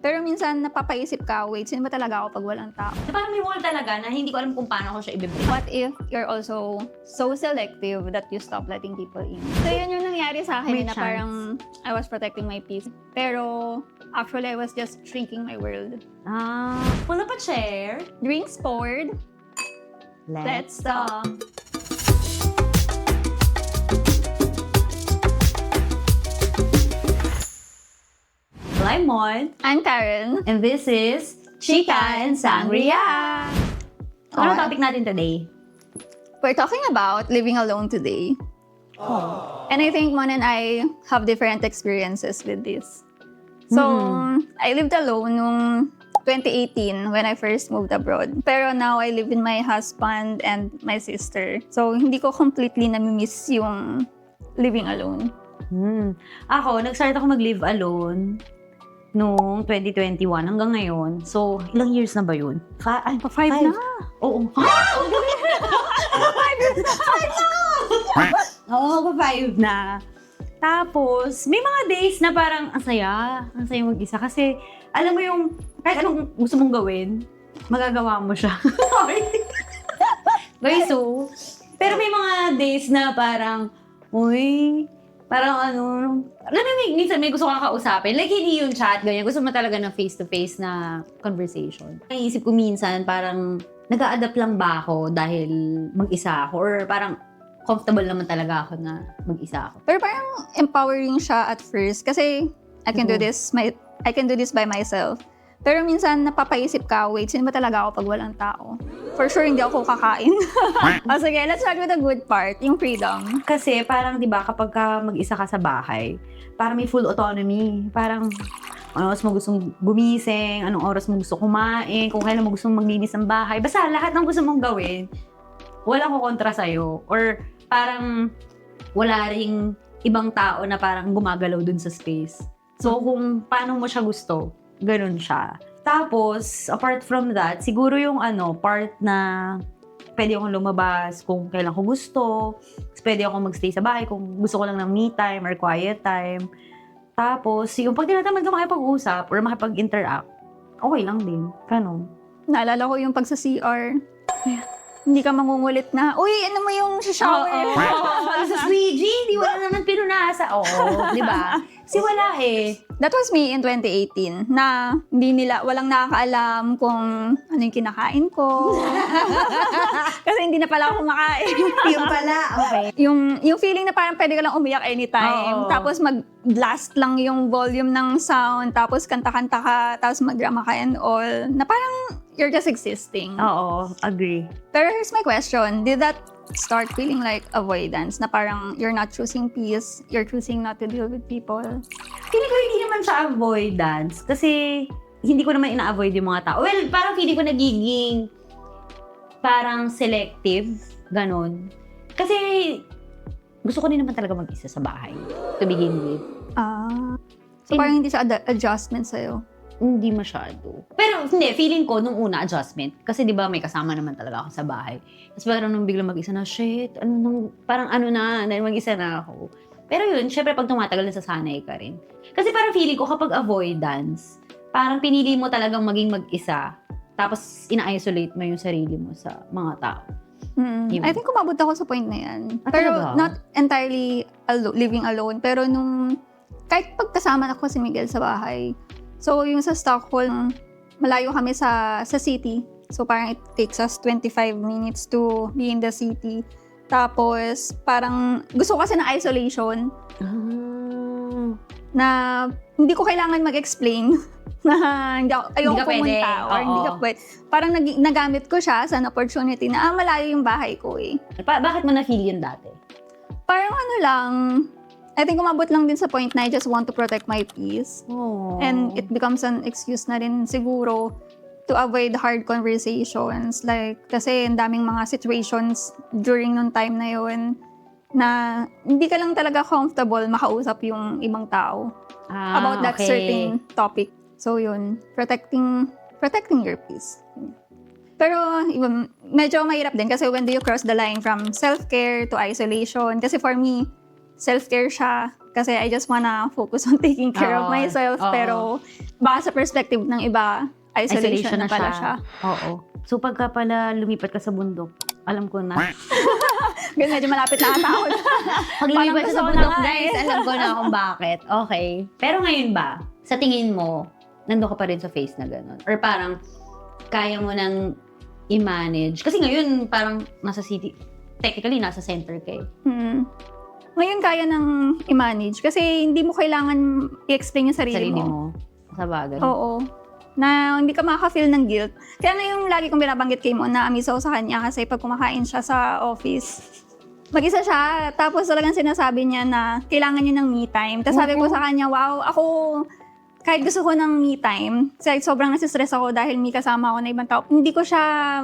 Pero minsan napapaisip ka, wait, sino ba talaga ako pag walang tao? So, parang may wall talaga na hindi ko alam kung paano ko siya ibibigay. What if you're also so selective that you stop letting people in? So yun yung nangyari sa akin May na chance. parang I was protecting my peace. Pero actually, I was just shrinking my world. Wala pa share? Drinks poured. Let's talk. I'm Mon, I'm Karen. and this is Chika and Sangria. Ano topic natin today? We're talking about living alone today. And I think Mon and I have different experiences with this. So, I lived alone nung 2018 when I first moved abroad. Pero now I live with my husband and my sister. So, hindi ko completely nami-miss yung living alone. Ako, nag-start ako mag-live alone noong 2021 hanggang ngayon. So, ilang years na ba yun? Five na. Oo. Oo, 5 na. Tapos, may mga days na parang ang saya mag-isa. Kasi, alam mo yung, kahit anong gusto mong gawin, magagawa mo siya. Guys, so, pero may mga days na parang, uy, parang ano, alam mo, minsan may gusto kang kausapin. Like, hindi yung chat, ganyan. Gusto mo talaga ng face-to-face na conversation. Naisip ko minsan, parang, nag-a-adapt lang ba ako dahil mag-isa ako? Or parang, comfortable naman talaga ako na mag-isa ako. Pero parang empowering siya at first. Kasi, I can do this by myself. Pero minsan napapaisip ka, wait, sino ba talaga ako pag walang tao? For sure, hindi ako kakain. Sige, let's start with the good part, yung freedom. Kasi parang, di ba, kapag ka mag-isa ka sa bahay, parang may full autonomy. Parang, anong oras mo gustong gumising, anong oras mo gusto kumain, kung kailan mo gustong maglinis ng bahay. Basta lahat ng gusto mong gawin, walang kukontra sa'yo. Or parang wala ring ibang tao na parang gumagalaw dun sa space. So, kung paano mo siya gusto, ganun siya. Tapos, apart from that, siguro yung part na pwede akong lumabas kung kailan ko gusto. Pwede akong magstay sa bahay kung gusto ko lang ng me time or quiet time. Tapos, yung pag tinatamad ka makipag-usap or makipag-interact, okay lang din. Ganun. Naalala ko yung pag sa CR. Hindi ka mangungulit na, uy, ano mo yung shower? Sa Squeegee, di wala naman pinunasa. Oo, di ba? Si wala eh. That was me in 2018 na walang nakakaalam kung ano yung kinakain ko. Kasi hindi na pala ako kumakain. Yung pala, okay. Yung feeling na parang pwede ka lang umiyak anytime. Oo. Tapos mag-blast lang yung volume ng sound. Tapos kanta-kanta ka. Tapos mag-drama ka and all. Na parang you're just existing. Oo, agree. Pero here's my question. Did that start feeling like avoidance? Na parang you're not choosing peace. You're choosing not to deal with people. Feeling ko hindi naman siya avoidance. Kasi hindi ko naman ina-avoid yung mga tao. Well, parang feeling ko nagiging parang selective. Ganon. Kasi gusto ko din naman talaga mag-isa sa bahay. To begin with. So parang hindi siya adjustment sa'yo. Hindi masyado. Pero hindi, feeling ko nung una adjustment. Kasi di ba may kasama naman talaga ako sa bahay. Tapos parang nung biglang mag-isa na, shit, parang dahil mag-isa na ako. Pero yun, syempre pag tumatagal, nasasanay ka rin. Kasi parang feeling ko kapag avoidance, parang pinili mo talagang maging mag-isa. Tapos ina-isolate mo yung sarili mo sa mga tao. Yun. I think umabot ako sa point na yan. Pero Pero not entirely living alone. Pero kahit pagkasama ako si Miguel sa bahay, so yung sa Stockholm, malayo kami sa city. So parang it takes us 25 minutes to be in the city. Tapos parang gusto ko kasi ng isolation na hindi ko kailangan mag-explain na ayoko ka pwede. pumunta or hindi ka pwede. Parang nagamit ko siya as an opportunity na malayo yung bahay ko eh. Bakit mo na-feel yun dati? Parang I think umabot lang din sa point na I just want to protect my peace. Oh. And it becomes an excuse na rin siguro to avoid hard conversations. Like, kasi ang daming mga situations during nung time na yun na hindi ka lang talaga comfortable makausap yung ibang tao about that certain topic. So yun, protecting your peace. Pero medyo mahirap din kasi when do you cross the line from self-care to isolation? Kasi for me, self-care siya kasi I just wanna focus on taking care of Oo, myself. oo. Pero baka sa perspective ng iba, isolation na pala siya. Oo. So pagka pala lumipat ka sa bundok, alam ko na. Ganun, medyo malapit na ata ako. Pag lumipat ka gusto sa ko na bundok, nga guys, alam ko na kung bakit. Okay. Pero ngayon ba, sa tingin mo, nandun ka pa rin sa phase na gano'n? Or parang, kaya mo nang i-manage? Kasi ngayon, parang nasa city, technically, nasa center ka eh. Ngayon kaya nang i-manage kasi hindi mo kailangan i-explain yung sarili Sarili mo. mo. Sa bagay. Oo. Na hindi ka makaka-feel ng guilt. Kaya nga yung lagi kong binabanggit kay Mo na amiss ako sa kanya kasi pag kumakain siya sa office, mag-isa siya. Tapos talagang sinasabi niya na kailangan niya ng me time. Tapos sabi ko sa kanya, wow, ako kahit gusto ko ng me time, kasi sobrang nasistress ako dahil may kasama ako na ibang tao, hindi ko siya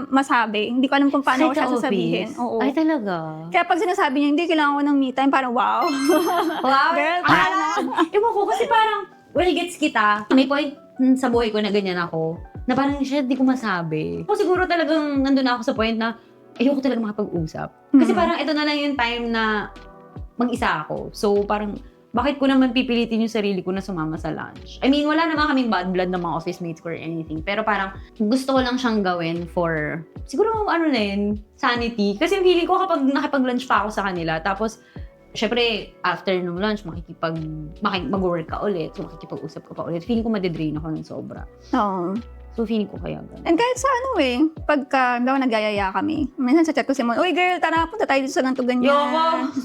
masabi. Hindi ko alam kung paano ko Kahit siya sa sasabihin. office? Oo. Ay, talaga? Kaya pag sinasabi niya, hindi, kailangan ko ng me time, parang wow. Wow! Girl, Ewan ko, kasi parang, well, gets kita. May point sa buhay ko na ganyan ako, na parang siya, di ko masabi. Ako siguro talagang nandun na ako sa point na, ayoko talaga makapag-usap. Kasi parang ito na lang yung time na mag-isa ako. So, parang, bakit ko naman pipilitin yung sarili ko na sumama sa lunch? I mean, wala naman kaming bad blood ng mga office mates ko or anything. Pero parang, gusto ko lang siyang gawin for, siguro, sanity. Kasi feeling ko kapag nakipag-lunch pa ako sa kanila, tapos, syempre, after nung lunch, mag-work ka ulit. So, makikipag-usap ka pa ulit. Feeling ko madidrain ako ng sobra. Oo. So, feeling ko kaya ganun. And kahit sa pagka daw nagayaya kami, minsan sa chat ko si Mon, uy girl, tara, punta tayo dito sa ganito ganyan.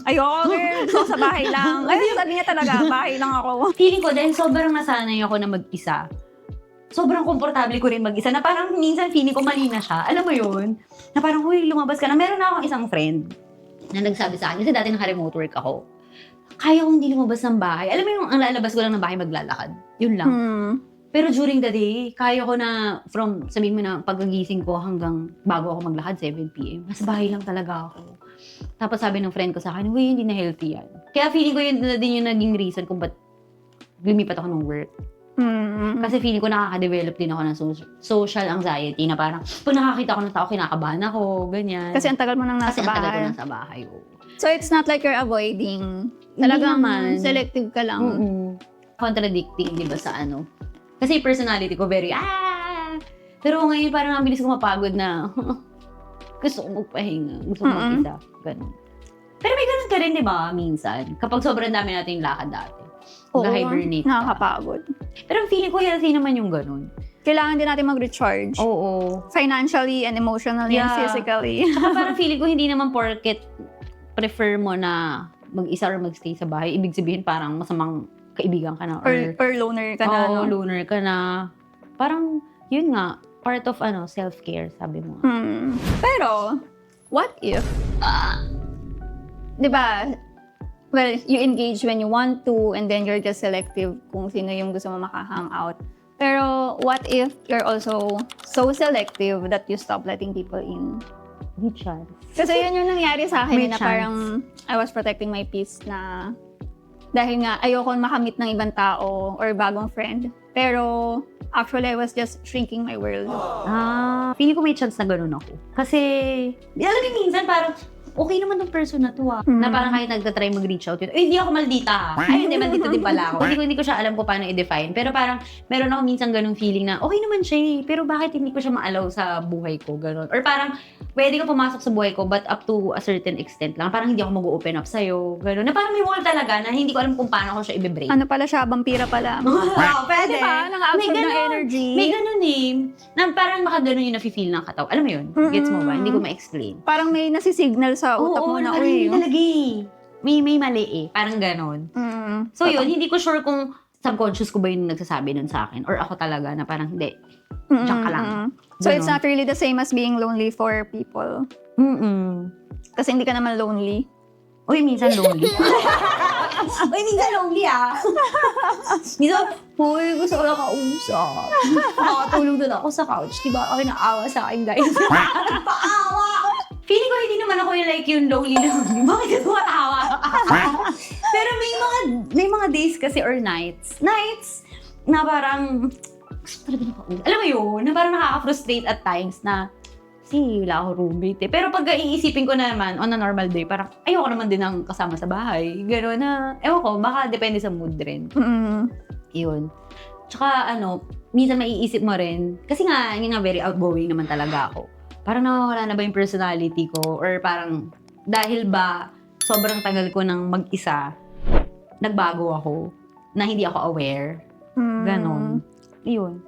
Ayoko, girl, gusto ko sa bahay lang. Ay, sabi niya talaga, bahay lang ako. Feeling ko, dahil sobrang nasanay ako na mag-isa, sobrang komportable ko rin mag-isa, na parang minsan feeling ko mali na siya. Alam mo yun? Na parang, uy, lumabas ka na. Meron na akong isang friend na nagsabi sa akin, kasi dati naka-remote work ako. Kaya kong hindi lumabas ng bahay. Alam mo yung ang lalabas ko lang ng bahay maglalakad. Yun lang. Pero during the day, kaya ko na, from, sabihin mo na, pagkagising ko hanggang bago ako maglakad, 7 p.m. Nasa bahay lang talaga ako. Tapos sabi ng friend ko sa akin, uy, hindi na healthy yan. Kaya feeling ko yun na din yung naging reason kung ba't lumipat ako ng work. Kasi feeling ko nakaka-develop din ako ng social anxiety na parang, pag nakakita ko ng tao, kinakabahan ako, ganyan. Kasi ang tagal mo nang nasa Kasi ang tagal ko bahay. nasa bahay. Oh. So it's not like you're avoiding. Hindi Talagang naman. selective ka lang. Contradicting, di ba, sa ano? Kasi personality ko very, Pero ngayon parang ang bilis ko mapagod na gusto ko magpahinga, gusto ko mag-isa. Ganun. Pero may ganun ka rin, di ba, minsan? Kapag sobrang dami natin lakad dati. Oo, Nag-hibernate ka. nakakapagod. Pero feeling ko healthy naman yung ganun. Kailangan din natin mag-recharge. Oo. Financially and emotionally and Yeah. physically. Saka parang feeling ko hindi naman porket prefer mo na mag-isa or magstay sa bahay, ibig sabihin parang masamang kaibigan ka na. Or loner ka na. Oo, no? loner ka na. Parang, yun nga, part of self-care, sabi mo. Pero, what if, di ba, well, you engage when you want to and then you're just selective kung sino yung gusto mo maka-hangout. Pero, what if you're also so selective that you stop letting people in? May chance. Kasi yun yung nangyari sa akin May na chance. parang I was protecting my peace na dahil nga ayoko makamit ng ibang tao or bagong friend. Pero actually I was just shrinking my world. Feeling ko may chance na ganun ako. Kasi, alam mo minsan parang, okay naman tong person na to Na parang kahit nagtatry mag-reach out yun, hindi ako maldita Ay, hindi, maldita din pala ako. Hindi ko siya alam kung paano i-define. Pero parang, meron ako minsan ganung feeling na, okay naman siya pero bakit hindi ko siya ma-allow sa buhay ko, ganun. Or parang, pwede ko pumasok sa buhay ko, but up to a certain extent lang. Parang hindi ako mag-open up sa'yo, ganun. Na parang may wall talaga na hindi ko alam kung paano ko siya i-break. Ano pala siya? Vampira pala. Wow, pwede. Diba? Nang-absorb ng energy. May ganun na parang makaganon yung nafe-feel ng katawan. Alam mo yun? Gets mo ba? Hindi ko ma-explain. Parang may nasisignal sa utak mo na, hindi uy. talaga May mali Parang ganon. So yun, hindi ko sure kung subconscious ko ba yung nagsasabi nun sa akin or ako talaga na parang hindi. Diyan ka lang. So it's Ganon. not really the same as being lonely for people. Kasi hindi ka naman lonely. Uy, minsan lonely. Uy, minsan lonely Minsan, uy, gusto ko lang kausap. Nakakatulog doon ako sa couch. Diba? Okay, naawa sa akin, guys. Nagpaawa! Feeling ko hindi naman ako yung like yung lonely. Bakit ka tumatawa? Pero may mga days kasi or nights na parang gusto talaga na kausap. Alam mo yun, na parang nakaka-frustrate at times na Kasi wala ako roommate eh. Pero pag iisipin ko naman, on a normal day, parang ayoko naman din ng kasama sa bahay. Gano'n na, ewan ko, baka depende sa mood rin. Yun. Tsaka minsan maiisip mo rin, kasi nga, yun nga, very outgoing naman talaga ako. Parang nawawala na ba yung personality ko? Or parang, dahil ba, sobrang tagal ko nang mag-isa, nagbago ako, na hindi ako aware. Ganon. Yun.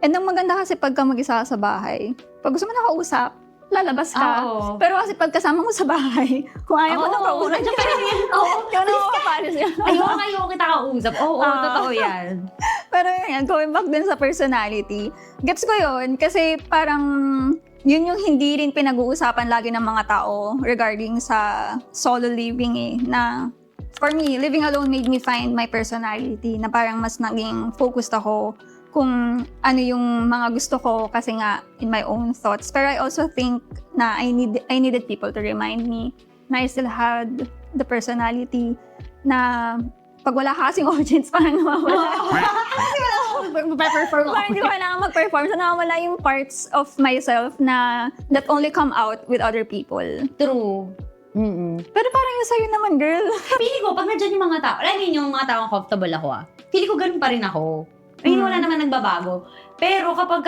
And ang maganda kasi pagka mag-isa ka sa bahay, pag gusto mo nakausap, lalabas ka. Oo. Pero kasi pag kasama mo sa bahay, kung ayaw mo na kausap, nandiyan pa rin yan. Oo. ikaw na makapalis yan. Ayoko kita kausap. Oo, totoo yan. Pero yan, going back din sa personality, gets ko yun kasi parang yun yung hindi rin pinag-uusapan lagi ng mga tao regarding sa solo living eh, na for me, living alone made me find my personality na parang mas naging focused ako kung ano yung mga gusto ko kasi nga in my own thoughts. Pero I also think na I needed people to remind me na I still had the personality na pag wala ka kasing audience, parang nawawala. Mag-perform ako. Parang hindi ko kailangan mag-perform. So nawawala yung parts of myself na that only come out with other people. True. Pero parang yung sa'yo naman, girl. Feeling ko, pag nandyan yung mga tao, alam niyo yung mga taong comfortable ako feeling ko ganun pa rin ako. Feeling wala naman nagbabago. Pero kapag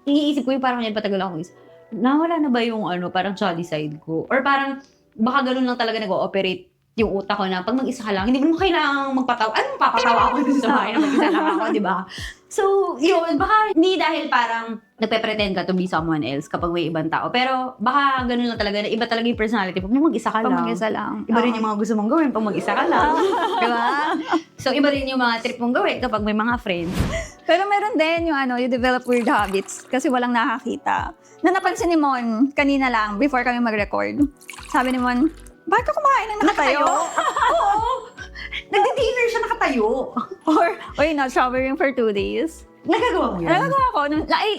iniisip ko yung parang yan patagal ako nawala na ba yung parang jolly side ko? Or parang baka ganun lang talaga nag-ooperate yung utak ko na pag mag-isa ka lang, hindi mo kailangang magpatawa. Anong papatawa ako dun sa bahay na mag-isa lang ako, di ba? So, yun, baka hindi dahil parang nagpe-pretend ka to be someone else kapag may ibang tao. Pero baka ganun lang talaga, na iba talaga yung personality pag mag-isa ka lang. Pag mag-isa lang. Iba rin yung mga gusto mong gawin pag mag-isa ka lang. Di ba? So, iba rin yung mga trip mong gawin kapag may mga friends. Pero meron din yung you develop weird habits kasi walang nakakita. Na napansin ni Mon kanina lang before kami mag-record. Sabi ni Mon, bakit ka kumain ng nakatayo? Oo. Nagdi-dinner siya nakatayo. Or not showering for 2 days. Nagagawa mo yun? Nagagawa ko,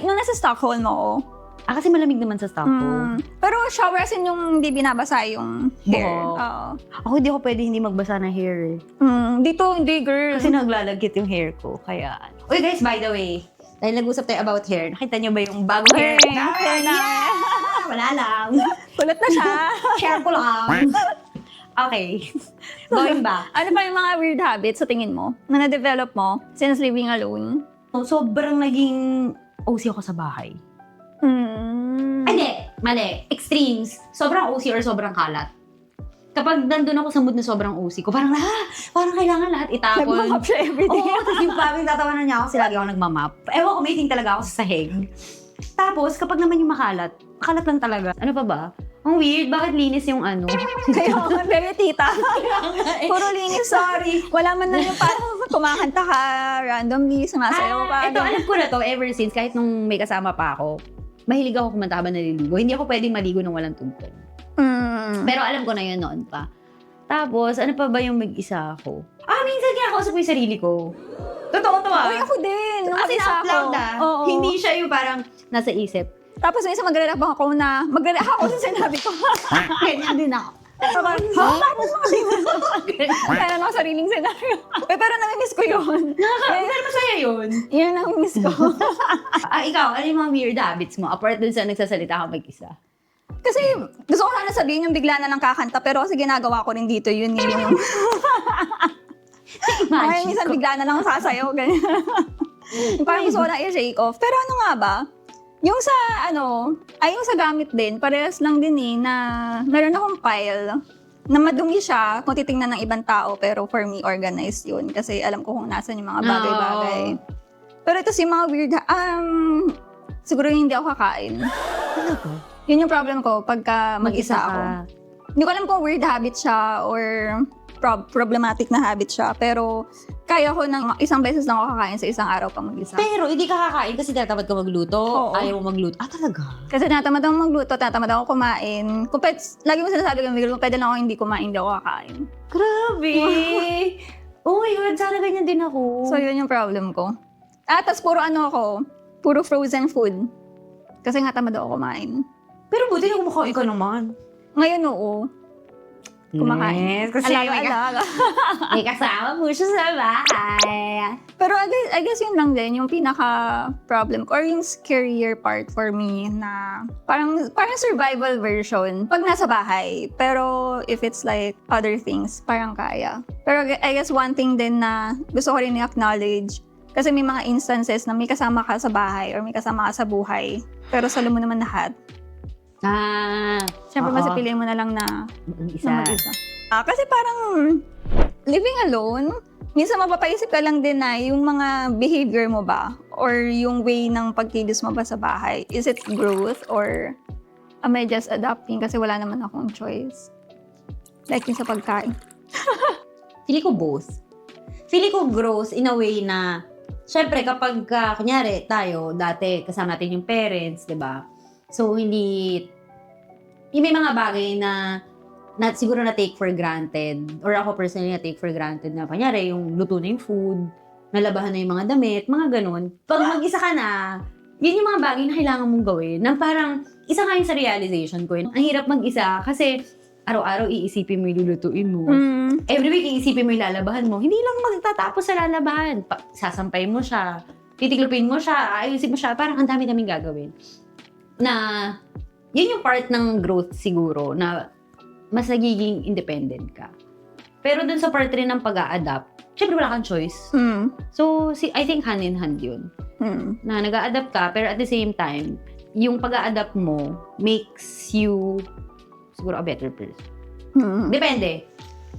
nung nasa Stockholm ako. Kasi malamig naman sa Stockholm. Pero shower as in yung hindi binabasa yung hair. Oo. Oo. Ako hindi ako pwede hindi magbasa ng hair. Dito, hindi girl. Kasi naglalagkit yung hair ko. Kaya, uy guys, by the way, dahil nag-usap tayo about hair, nakita niyo ba yung bagong hair? Hair na. Wala lang. Kulat na siya. Share ko lang. Okay. Going back. Ano pa yung mga weird habits sa tingin mo na na-develop mo since living alone? Sobrang naging OC ako sa bahay. Hindi, mali. Extremes. Sobrang OC or sobrang kalat. Kapag nandun ako sa mood na sobrang OC ko, parang kailangan lahat itapon. Nagmamap siya everything. Oo, tapos yung paming tatawanan niya ako kasi lagi ako nagmamap. Ewan ko, may thing talaga ako sa sahig. Tapos, kapag naman yung makalat lang talaga. Ano pa ba? Ang weird, bakit linis yung Kaya ako, very tita. Puro linis. Sorry. Wala man na yung parang kumakanta ka randomly, sumasayaw ka. Ito, alam ko na to ever since, kahit nung may kasama pa ako, mahilig ako kumanta habang naliligo. Hindi ako pwedeng maligo nang walang tugtog. Pero alam ko na yun noon pa. Tapos, ano pa ba yung mag-isa ako? Minsan kinakausap ko yung sarili ko. Totoo to Uy, ako din. Nung As in, mag-isa out loud ako. Oo. Hindi siya yung parang nasa isip. Tapos minsan magre-rap ako na, magre-rap ako sa sinabi ko. Ganyan din ako. Parang, tapos kaya ako sariling senaryo. Pero nami-miss ko yun. Pero masaya yun. Yun ang miss ko. Ikaw, ano yung mga weird habits mo? Apart dun sa nagsasalita ka mag-isa. Kasi gusto ko sana sabihin yung bigla na lang kakanta, pero kasi ginagawa ko rin dito yun. Yung ay, minsan bigla na lang sasayaw, ganyan. Parang gusto ko na i-shake off. Pero ano nga ba? Yung sa, yung sa gamit din, parehas lang din eh, na meron akong pile na madumi siya kung titingnan ng ibang tao, pero for me, organized yun. Kasi alam ko kung nasan yung mga bagay-bagay. Pero ito si mga weird, siguro yung hindi ako kakain. Talaga? Yun yung problem ko pagka mag-isa ako. Hindi ko alam kung weird habit siya or problematic na habit siya. Pero kaya ko ng isang beses lang ako kakain sa isang araw pang mag-isa. Pero hindi ka kakain kasi tinatamad ka magluto. Oo. Ayaw mo magluto. Talaga? Kasi tinatamad ako magluto, tinatamad ako kumain. Lagi mo sinasabi kung pwede lang ako hindi kumain, hindi ako kakain. Grabe! Oh my God, sana ganyan din ako. So yun yung problem ko. Tapos puro frozen food. Kasi nga tamad ako kumain. Pero buti na kumakain ka naman. Ngayon oo. kumakain. Yes, kasi Alaga-alaga. may kasama mo siya sa bahay. Pero I guess yun lang din, yung pinaka-problem ko, or yung scarier part for me na parang survival version pag nasa bahay. Pero if it's like other things, parang kaya. Pero I guess one thing din na gusto ko rin i-acknowledge, kasi may mga instances na may kasama ka sa bahay or may kasama ka sa buhay, pero salo mo naman lahat. Siyempre, Oo. mas piliin mo na lang na Isa. mag-isa. Kasi parang living alone, minsan mapapaisip ka lang din na yung mga behavior mo ba or yung way ng pagkilos mo ba sa bahay, is it growth or am I just adapting kasi wala naman akong choice? Like yung sa pagkain. Feeling ko both. Feeling ko growth in a way na, syempre kapag, kunyari, tayo, dati kasama natin yung parents, di ba? So, hindi, yung may mga bagay na siguro na take for granted, or ako personally na take for granted na, kunyari, yung luto na yung food, nalabahan na yung mga damit, mga ganun. Pag mag-isa ka na, yun yung mga bagay na kailangan mong gawin. Na parang, isa nga yung sa realization ko, ang hirap mag-isa kasi araw-araw iisipin mo yung lulutuin mo. Every week iisipin mo yung lalabahan mo. Hindi lang magtatapos sa lalabahan. Sasampay mo siya, titiklopin mo siya, ayusin mo siya, parang ang dami-daming gagawin. Na, yun yung part ng growth siguro, na mas nagiging independent ka. Pero dun sa part rin ng pag-a-adapt, syempre wala kang choice. So, I think hand in hand yun. Na nag-a-adapt ka, pero at the same time, yung pag-a-adapt mo makes you siguro a better person. Depende.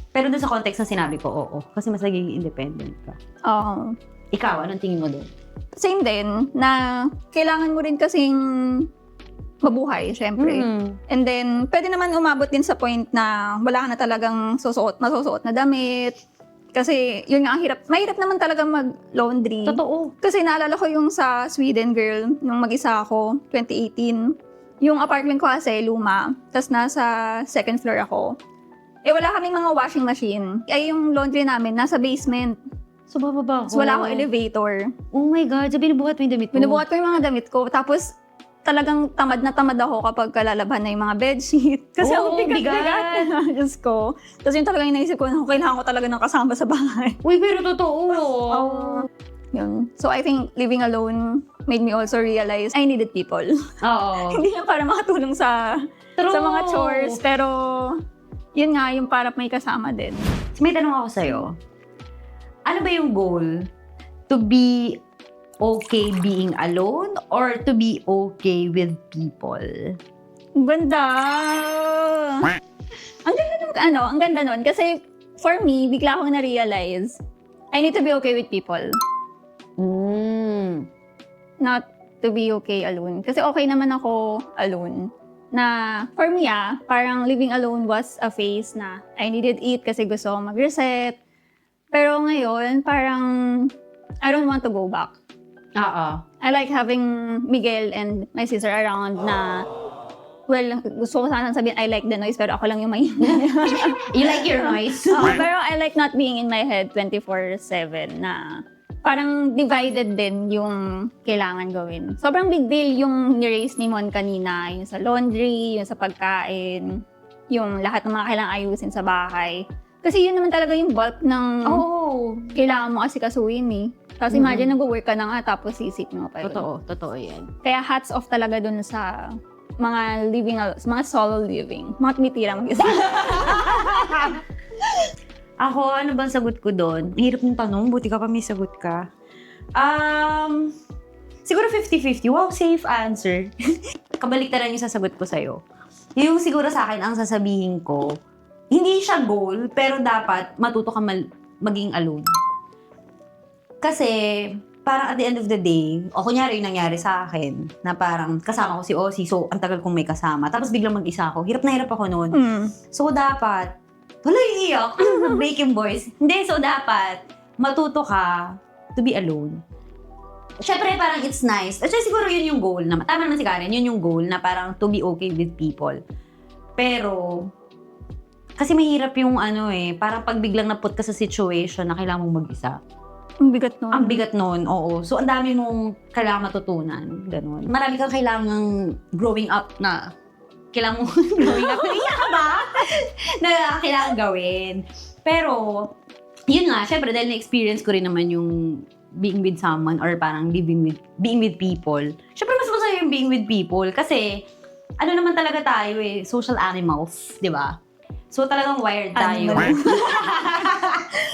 Pero dun sa context na sinabi ko, oo. Kasi mas nagiging independent ka. Oo. Ikaw, anong tingin mo dun? Same din, na kailangan mo rin kasing mabuhay, syempre. And then, pwede naman umabot din sa point na wala ka na talagang masusuot na damit. Kasi, yun nga, ang hirap. Mahirap naman talaga mag-laundry. Totoo. Kasi naalala ko yung sa Sweden girl, nung mag-isa ako, 2018. Yung apartment ko kasi luma, tas nasa second floor ako. Wala kaming mga washing machine. Yung laundry namin, nasa basement. So, bababa So, wala akong elevator. Oh my God, so binubuhat mo yung damit mo? Binubuhat ko yung mga damit ko. Tapos, talagang tamad na tamad ako kapag kalalaban na yung mga bedsheet. Kasi Oo, ang bigat-bigat. Diyos ko. Tapos yung talagang naisip ko na kailangan ko talaga ng kasama sa bahay. Uy, pero totoo. Yun. So I think living alone made me also realize I needed people. Oo. Hindi lang para makatulong sa mga chores. Pero yun nga, yung para may kasama din. So, may tanong ako sa'yo. Ano ba yung goal? To be okay being alone or to be okay with people? Ang ganda! Ang ganda nun. Kasi for me, bigla akong na-realize, I need to be okay with people. Not to be okay alone. Kasi okay naman ako alone. Na for me parang living alone was a phase na I needed it kasi gusto ko mag-reset. Pero ngayon, parang I don't want to go back. Oo. I like having Miguel and my sister around na, well, gusto ko sana sabihin I like the noise pero ako lang yung may You like your noise? pero I like not being in my head 24/7 na parang divided din yung kailangan gawin. Sobrang big deal yung ni-raise ni Mon kanina, yung sa laundry, yung sa pagkain, yung lahat ng mga kailangan ayusin sa bahay. Kasi yun naman talaga yung bulk ng kailangan mo asikasuhin eh. Kasi imagine, nag-work ka na nga, tapos isip mo pa yun. Totoo yan. Kaya hats off talaga dun sa mga mga solo living. Mga tumitira mag-isa. Ako, ano bang sagot ko doon? Ang hirap ng tanong, buti ka pa may sagot ka. Siguro 50-50. Wow, safe answer. Kabaliktaran yung sasagot ko sa'yo. Yung siguro sa akin, ang sasabihin ko, hindi siya goal, pero dapat matuto ka maging alone. Kasi, parang at the end of the day, o kunyari yung nangyari sa akin, na parang kasama ko si Ozzy, so ang tagal kong may kasama, tapos biglang mag-isa ako, hirap na hirap ako noon. So dapat, wala iiyak, breaking boys. Hindi, so dapat, matuto ka to be alone. Siyempre, parang it's nice. Actually, siguro yun yung goal naman. Tama naman si Karen, yun yung goal na parang to be okay with people. Pero, kasi mahirap yung parang pag biglang naput ka sa situation na kailangan mong mag-isa. Ang bigat nun. Ang bigat nun, oo. So, ang dami mong kailangan matutunan. Ganun. Marami kang kailangang growing up na kailangan mo growing up. Iyak ka ba? Na kailangan gawin. Pero, yun nga, syempre, dahil na-experience ko rin naman yung being with someone or parang being with people. Syempre, mas masaya yung being with people kasi, ano naman talaga tayo social animals, di ba? So, talagang wired tayo.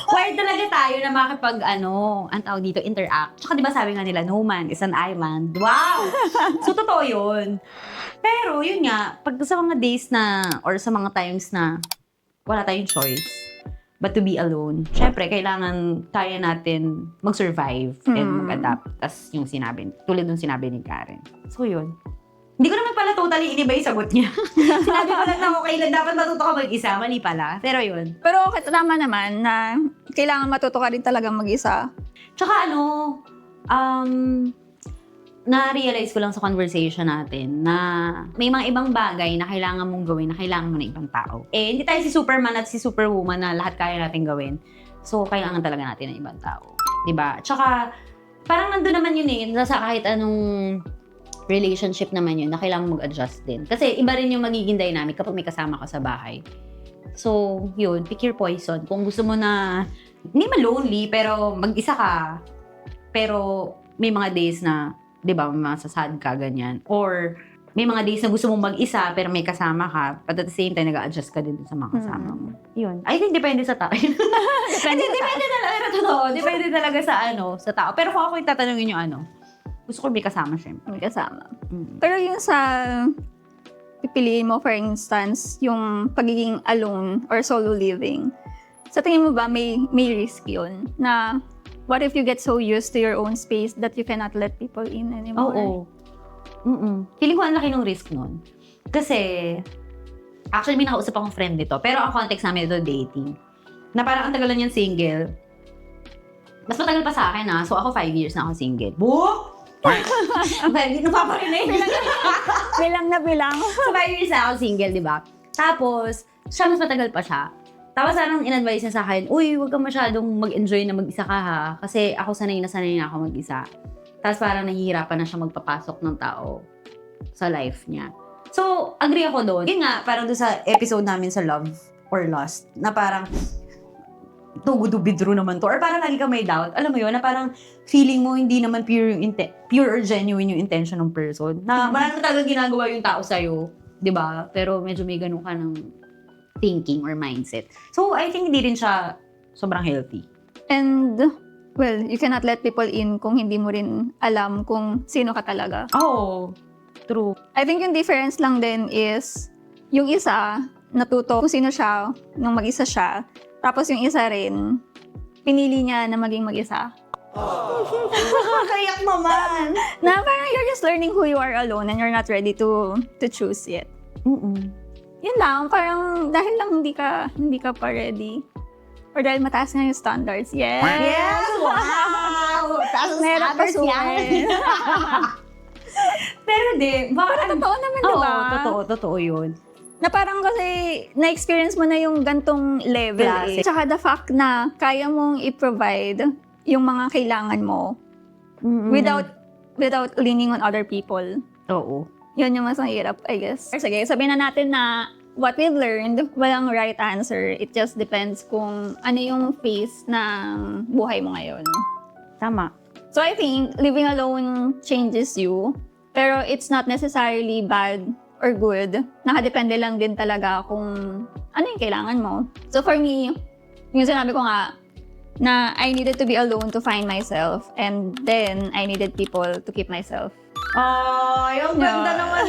Wired talaga tayo na makipag, ang tawag dito, interact. Tsaka, di ba sabi nga nila, no man is an island. Wow! So, totoo yun. Pero, yun nga, pag sa mga days na, or sa mga times na wala tayong choice, but to be alone, syempre, kailangan kaya natin mag-survive and mag-adapt. Tas yung sinabi, tulad nung sinabi ni Karen. So, yun. Hindi ko naman pala totally iniba yung sagot niya. Sinabi ko lang na okay lang, dapat matuto ka mag-isa. Mali pala. Pero yun. Pero tama naman na kailangan matuto ka rin talagang mag-isa. Tsaka na-realize ko lang sa conversation natin na may mga ibang bagay na kailangan mong gawin, na kailangan mo ng ibang tao. Hindi tayo si Superman at si Superwoman na lahat kaya natin gawin. So, kailangan talaga natin ng ibang tao. Diba? Tsaka, parang nandun naman yun nasa kahit anong relationship naman yun na kailangan mag-adjust din. Kasi iba rin yung magiging dynamic kapag may kasama ka sa bahay. So, yun, pick your poison. Kung gusto mo na, hindi man lonely, pero mag-isa ka. Pero may mga days na, di ba, masasad ka, ganyan. Or may mga days na gusto mong mag-isa, pero may kasama ka. But at the same time, nag-adjust ka din sa mga kasama mo. Yun. I think depende sa tao. Depende talaga, totoo. Depende talaga sa tao. Pero kung ako yung tatanungin yung gusto ko may kasama, syempre. May kasama. Pero yung sa pipiliin mo, for instance, yung pagiging alone or solo living, sa tingin mo ba may risk yun? Na what if you get so used to your own space that you cannot let people in anymore? Oo. Feeling ko ang laki ng risk nun. Kasi, actually, may nakausap akong friend dito. Pero ang context namin ito, dating. Na parang ang tagal na niyan single. Mas matagal pa sa akin So, ako 5 years na ako single. Book! Napaparinig. Bilang na bilang. So, 5 years na ako single, di ba? Tapos, siya mas matagal pa siya. Tapos, parang in-advise niya sa akin, uy, huwag kang masyadong mag-enjoy na mag-isa ka ha. Kasi ako sanay na ako mag-isa. Tapos, parang nahihirapan na siya magpapasok ng tao sa life niya. So, agree ako doon. Yun nga, parang doon sa episode namin sa Love or Lost, na parang, too good to be true naman to. Or parang lagi ka may doubt. Alam mo yun, na parang feeling mo hindi naman pure or genuine yung intention ng person. Na marami talaga ginagawa yung tao sa'yo. Diba? Pero medyo may ganun ka ng thinking or mindset. So, I think hindi rin siya sobrang healthy. And, well, you cannot let people in kung hindi mo rin alam kung sino ka talaga. Oh, true. I think yung difference lang din is, yung isa, natuto kung sino siya nung mag-isa siya. Tapos yung isa rin, pinili niya na maging mag-isa. Kayak naman! Na parang you're just learning who you are alone and you're not ready to choose yet. Yun lang, parang dahil lang hindi ka pa ready. Or dahil mataas nga yung standards. Yes! Yes! Wow! Taas ang Meron pa standards yan. Pero Parang totoo naman, di ba? Oo, totoo yun. Na parang kasi na-experience mo na yung gantong level Klase. Tsaka the fact na kaya mong i-provide yung mga kailangan mo without leaning on other people. Oo. Yun yung mas mahirap, I guess. Sige, sabihin na natin na what we've learned, walang right answer. It just depends kung ano yung phase ng buhay mo ngayon. Tama. So I think living alone changes you, pero it's not necessarily bad or good. Nakadepende lang din talaga kung ano yung kailangan mo. So for me, yung sinabi ko nga, na I needed to be alone to find myself, and then I needed people to keep myself. Oh, yung ganda Yeah. naman,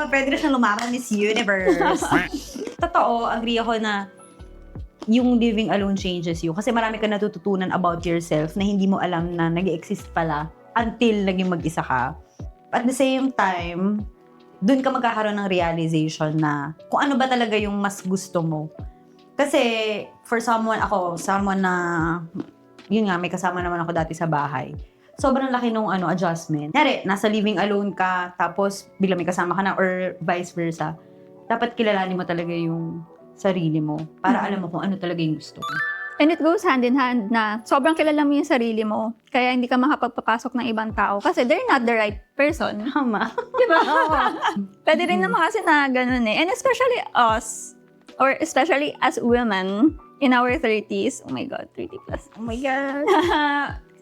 Pwede na siyang lumakang Miss Universe. Totoo, agree ako na yung living alone changes you. Kasi marami ka natututunan about yourself na hindi mo alam na nag-exist pala until naging mag-isa ka. At the same time, dun ka magkakaroon ng realization na kung ano ba talaga yung mas gusto mo. Kasi for someone na, yun nga, may kasama naman ako dati sa bahay. Sobrang laki nung adjustment. Nari, nasa living alone ka, tapos bigla may kasama ka na or vice versa. Dapat kilalanin mo talaga yung sarili mo para alam mo kung ano talaga yung gusto mo. And it goes hand in hand na sobrang kilala mo yung sarili mo, kaya hindi ka makapagpapasok ng ibang tao kasi they're not the right person. Tama. Diba? Pwede rin naman kasi na ganun eh. And especially us, or especially as women in our 30s. Oh my God, 30 plus. Oh my God.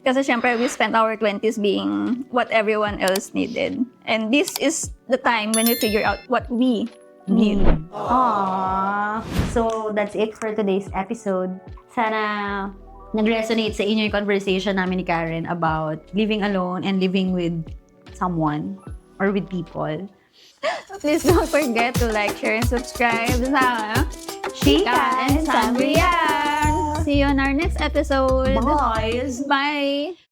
Kasi syempre, we spent our 20s being what everyone else needed. And this is the time when we figure out what we need. Aww. So, that's it for today's episode. Sana nag-resonate sa inyo yung conversation namin ni Karen about living alone and living with someone or with people. Please don't forget to like, share, and subscribe sa Chika and Sangria! See you on our next episode. Boys! Bye!